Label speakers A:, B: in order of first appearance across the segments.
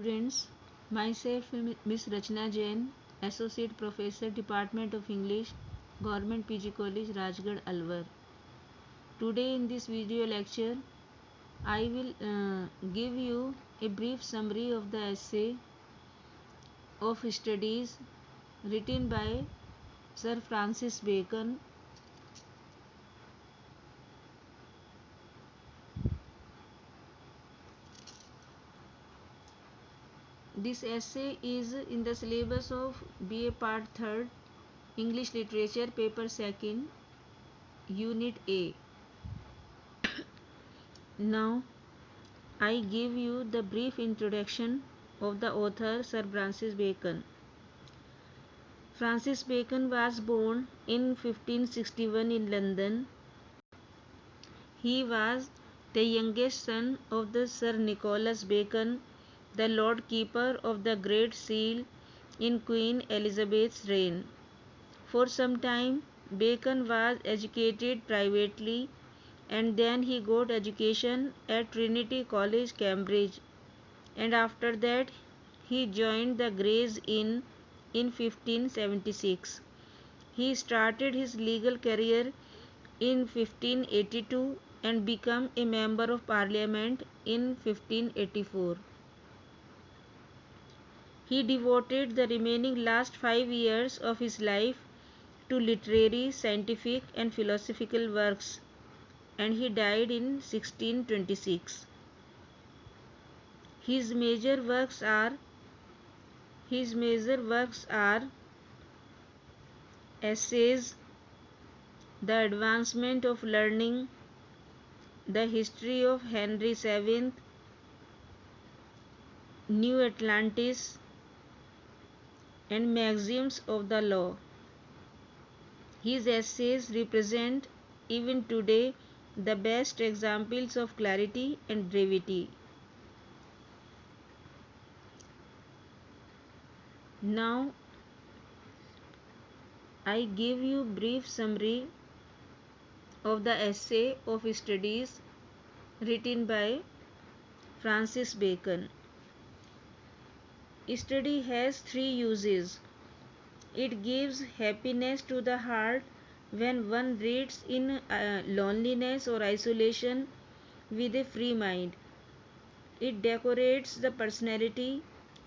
A: students, myself Miss Rachna Jain, Associate Professor, Department of English, Government PG College, Rajgarh, Alwar. Today in this video lecture, I will give you a brief summary of the essay of studies written by Sir Francis Bacon. This essay is in the syllabus of BA Part 3rd, English Literature, Paper 2nd, Unit A. Now, I give you the brief introduction of the author Sir Francis Bacon. Francis Bacon was born in 1561 in London. He was the youngest son of the Sir Nicholas Bacon, the Lord Keeper of the Great Seal in Queen Elizabeth's reign. For some time, Bacon was educated privately and then he got education at Trinity College, Cambridge, and after that he joined the Gray's Inn in 1576. He started his legal career in 1582 and became a member of Parliament in 1584. He devoted the remaining last 5 years of his life to literary, scientific and philosophical works, and he died in 1626. His major works are essays, The Advancement of Learning, The History of Henry VII, New Atlantis, and Maxims of the Law. His essays represent even today the best examples of clarity and brevity. Now, I give you brief summary of the essay of studies written by Francis Bacon. Study has 3 uses. It gives happiness to the heart when one reads in loneliness or isolation with a free mind. It decorates the personality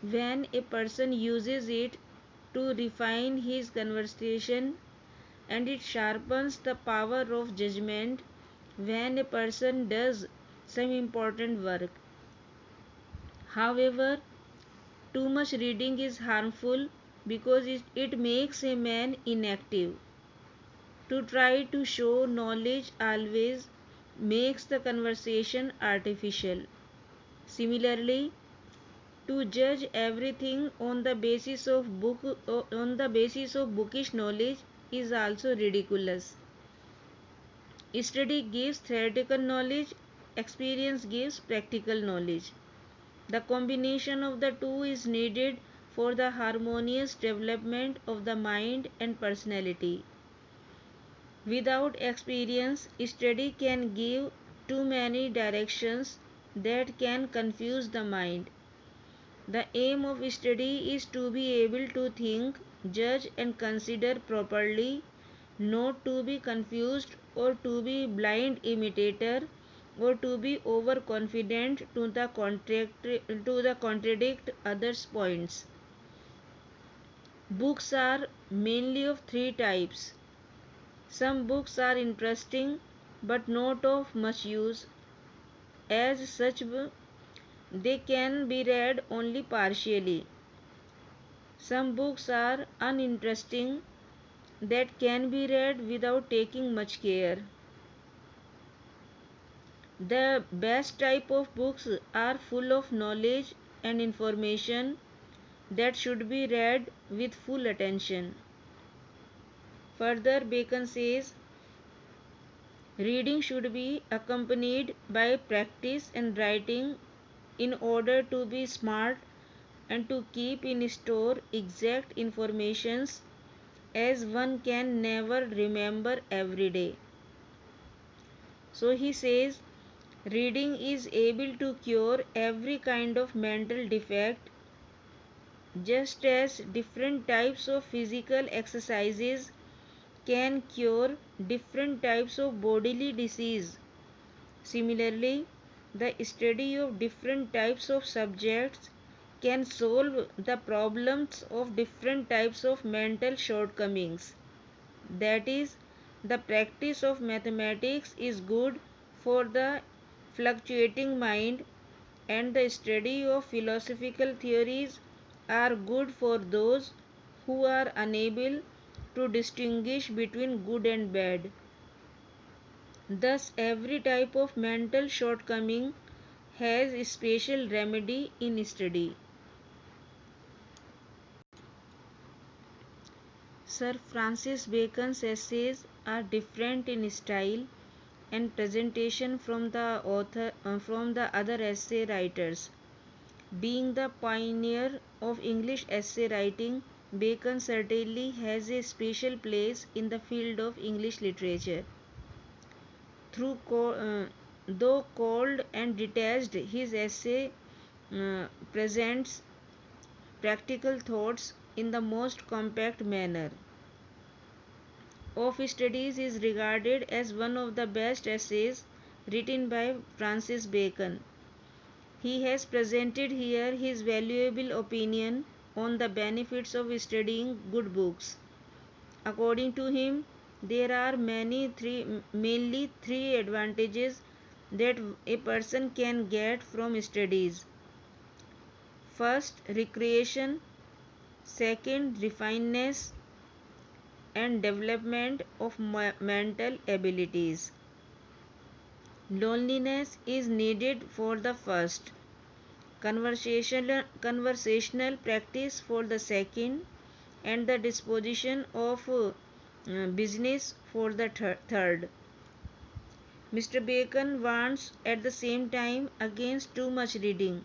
A: when a person uses it to refine his conversation, and it sharpens the power of judgment when a person does some important work. However, too much reading is harmful because it makes a man inactive. To try to show knowledge always makes the conversation artificial. Similarly, to judge everything on the basis of bookish knowledge is also ridiculous. Study gives theoretical knowledge, experience gives practical knowledge. The combination of the two is needed for the harmonious development of the mind and personality. Without experience, study can give too many directions that can confuse the mind. The aim of study is to be able to think, judge and consider properly, not to be confused or to be blind imitator or to be overconfident to contradict others' points. Books are mainly of 3 types. Some books are interesting but not of much use. As such, they can be read only partially. Some books are uninteresting that can be read without taking much care. The best type of books are full of knowledge and information that should be read with full attention. Further, Bacon says, reading should be accompanied by practice and writing in order to be smart and to keep in store exact informations, as one can never remember every day. So he says, Reading is able to cure every kind of mental defect, just as different types of physical exercises can cure different types of bodily disease. Similarly, the study of different types of subjects can solve the problems of different types of mental shortcomings. That is, the practice of mathematics is good for the fluctuating mind, and the study of philosophical theories are good for those who are unable to distinguish between good and bad. Thus, every type of mental shortcoming has a special remedy in study. Sir Francis Bacon's essays are different in style and presentation from the other essay writers. Being the pioneer of English essay writing, Bacon certainly has a special place in the field of English literature. Though cold and detached, his essay presents practical thoughts in the most compact manner. Of Studies is regarded as one of the best essays written by Francis Bacon. He has presented here his valuable opinion on the benefits of studying good books. According to him, there are mainly three advantages that a person can get from studies. First, recreation. Second, refinement and development of mental abilities. Loneliness is needed for the first, conversational practice for the second, and the disposition of business for the third. Mr. Bacon warns at the same time against too much reading,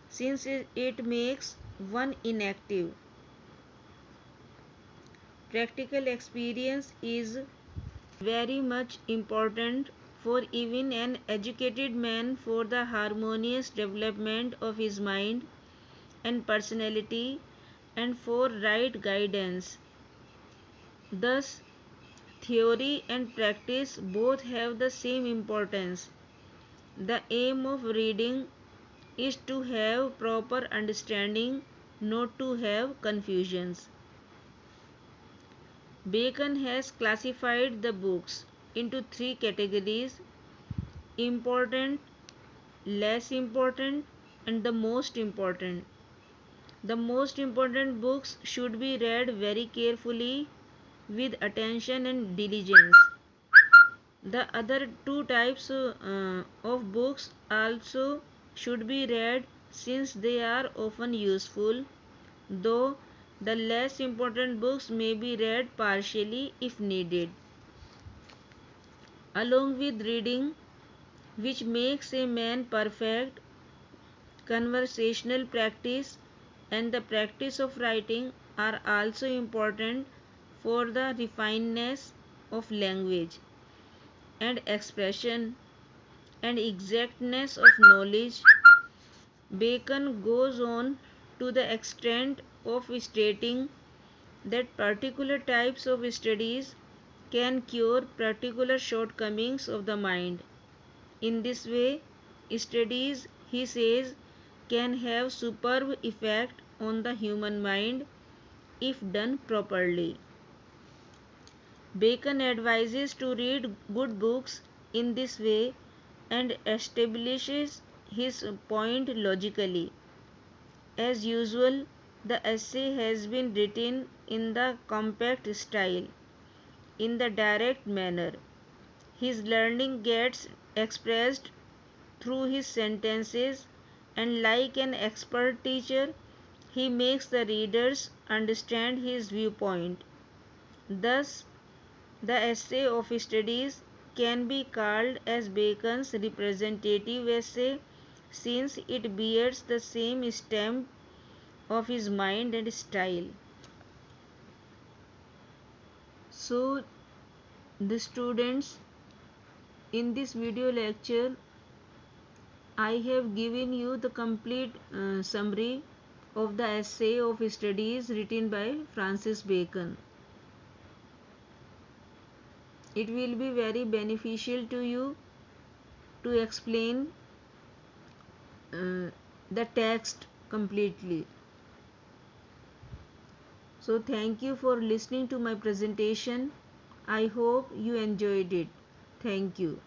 A: since it makes one inactive. Practical experience is very much important for even an educated man for the harmonious development of his mind and personality and for right guidance. Thus, theory and practice both have the same importance. The aim of reading is to have proper understanding, not to have confusions. Bacon has classified the books into three categories: important, less important, and the most important. The most important books should be read very carefully with attention and diligence. The other two types of books also should be read, since they are often useful, though the less important books may be read partially if needed. Along with reading, which makes a man perfect, conversational practice and the practice of writing are also important for the refinedness of language and expression and exactness of knowledge. Bacon goes on to the extent of stating that particular types of studies can cure particular shortcomings of the mind. In this way, studies, he says, can have superb effect on the human mind if done properly. Bacon advises to read good books in this way and establishes his point logically. As usual, the essay has been written in the compact style, in the direct manner. His learning gets expressed through his sentences, and like an expert teacher, he makes the readers understand his viewpoint. Thus, the essay of studies can be called as Bacon's representative essay, since it bears the same stamp of his mind and style. So, the students, in this video lecture, I have given you the complete summary of the essay of studies written by Francis Bacon. It will be very beneficial to you to explain the text completely. So thank you for listening to my presentation. I hope you enjoyed it. Thank you.